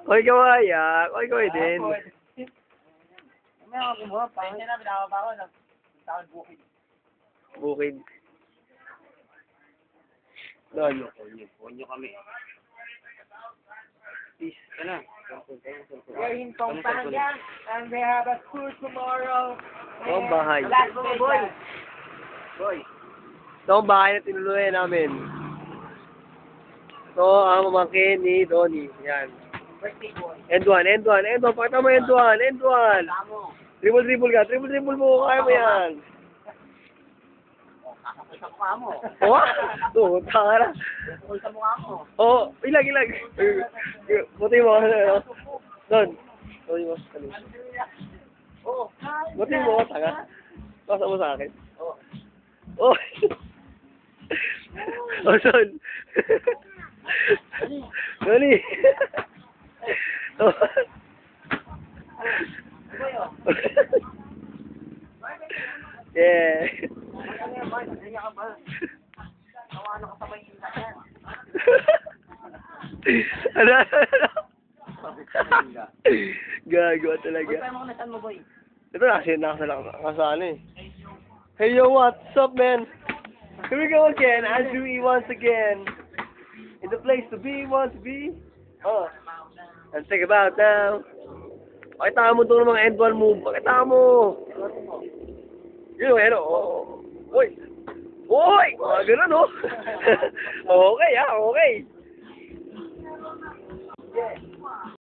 Oy, kawaya. Oy, kaway din. May ako kumuha pa. Hindi na, binababa ko. Nagtawad bukid. Bukid. Doon. Ponyo kami. Peace. Ano? We're in Pampanga, and we have a tour tomorrow. Ito ang bahay. Las Vegas. Boy. Ito ang bahay na tinuluyan namin. Ito ang mamangkin ni Donnie. Yan. Birthday boy. End 1. Pakita mo end 1. Tamo. Triple ka. Triple mo. Kaya mo yan. Kakapal sa mukha mo. Oh? Oo, tanga na. Kakapal sa mukha mo. Oo, ilag. Buti mo. Doon. Buti mo. Oh. Buti mo, tanga. Pasa mo sa akin. Oh. Oh. Oh, son. Dali. Oh. Yeah. Ano? Gago talaga. Boy, mo na saan mo, boy? Ito nakasala eh. Hey yo, what's up, man? Here we go again, Andrew E once again. In the place to be, want to be. Oh. Let's think about now. Pakita mo itong mga end one move. Pakita mo. Yun o, ano. Uy. Uy! Ganun o. Okay, okay.